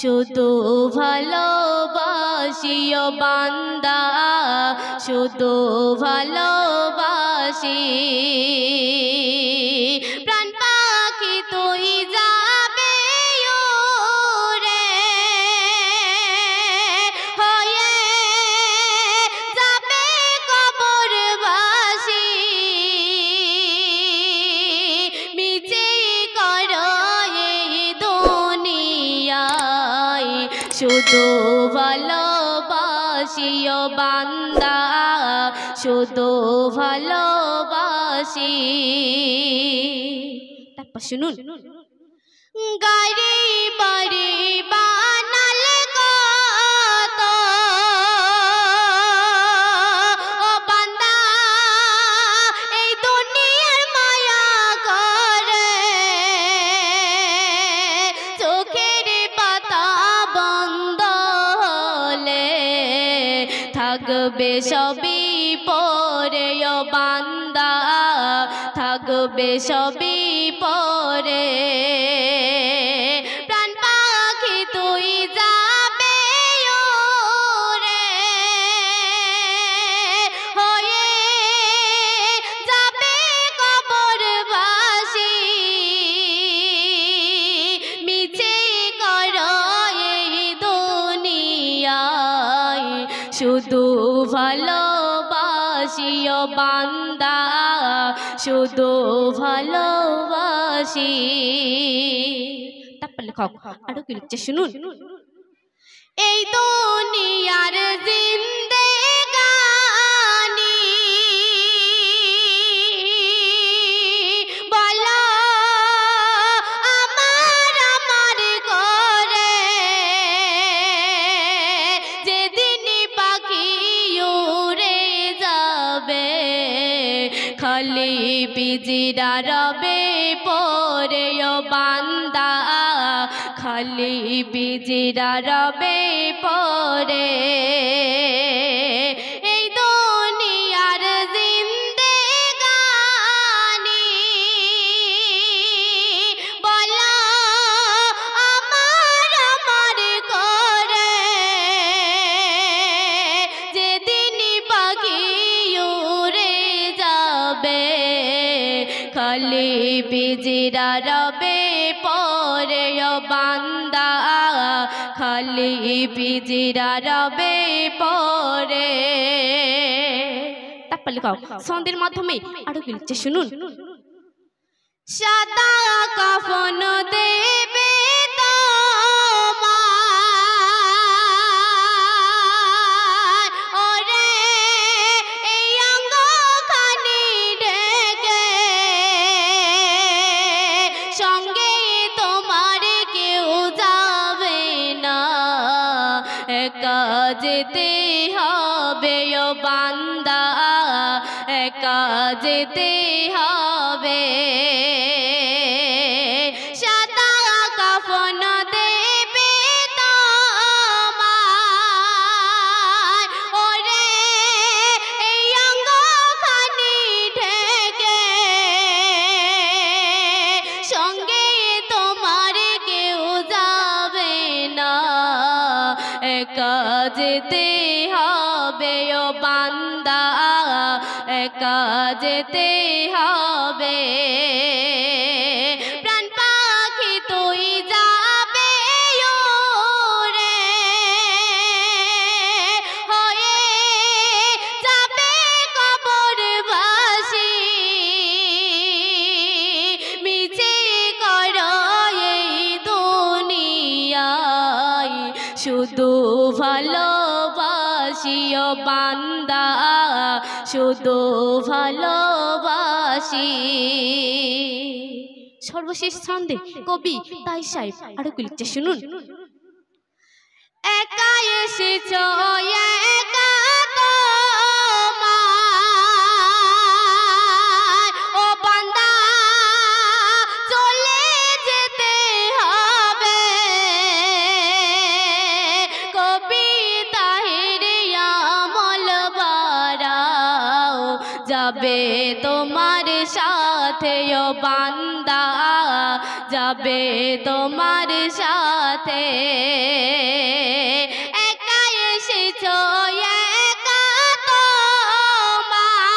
শুধু ভালোবাসিও বান্দা শুধু ভালোবাসি প্রাণ পাখি তুই যাবে উড়ে হয়ে যাবে কবরবাসী মিছে করো এই দুনিয়ায় শুধু ভালোবাসিও বান্দা শুধু ভালোবাসি তারপর শুনুন গাড়ি বাড়ি বানাল কত ও বান্দা এই দুনিয়ার মায়া করে চোখের পাতা বন্ধ হলে থাকবে সবই পরে ও বান্দা থাকবে সবই পরে প্রাণ পাখি তুই যাবে উড়ে হয়ে যাবে কবরবাসী মিছে করো এই দুনিয়ায় শুধু ভালোবাসিও বান্দা শুধু ভালোবাসি তারপর লেখক আরো কি লিখছে শুনুন এই দুনিয়ার জিন্দেগানি বলো আমার আমার করে যেদিন পাখি উড়ে যাবে খালি পিজিরা রবে পরে ও বান্দা খালি পিজিরা রবে পরে এই দুনিয়ার জিন্দেগানি বলো আমার আমার করে যেদিন পাখি উড়ে যাবে খালি পিজিরা রবে পরে ও বান্দা খালি পিজিরা রবে পরে তারপর লেখাও ছন্দের মাধ্যমে আরো কি লিখছে শুনুন সাদা কাফন দেবে সঙ্গে তোমার কেউ যাবে না একা যেতে হবে ও বান্দা একা যেতে হবে সাদা কাফন দেবে তোমার ওরে এই অঙ্গখানি ঢেকে সঙ্গে তোমার কেউ যাবে না একা যেতে হবে ও বান্দা একা যেতে হবে প্রাণ পাখি তুই যাবে উড়ে হয়ে যাবে কবরবাসী মিছে করো এই দুনিয়ায় শুধু ভালোবাসিও বান্দা শুধু ভালোবাসি সর্বশেষ ছন্দে কবি তাই সাহেব আরো কি লিখছে শুনুন একা এসেছ একা তোমার ও বান্দা চলে যেতে হবে কবি তাহির আমল বাড়াও যাবে তোমার সাথে ও বান্দা যাবে তোমার সাথে একা এসেছো একা তোমার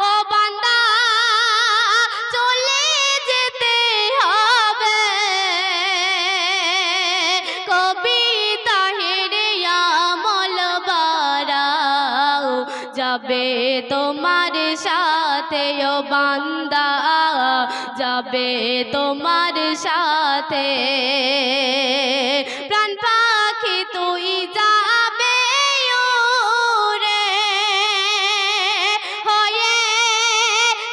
ও বান্দা চলে যেতে হবে কবিতা হেরে আমল বাড়াও যাবে তোমার সাথে ও বান্দা যাবে তোমার সাথে প্রাণ পাখি তুই যাবে উড়ে হয়ে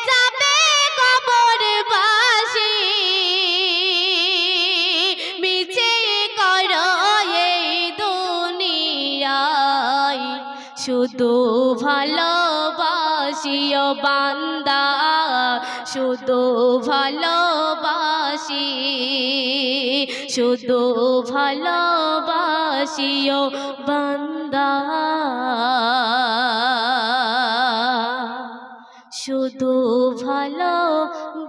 যাবে কবরবাসী মিছে করো এই দুনিয়ায় শুধু ভালোবাসি ও বান্দা শুধু ভালোবাসি শুধু ভালোবাসি ও বান্দা শুধু ভালোবাসি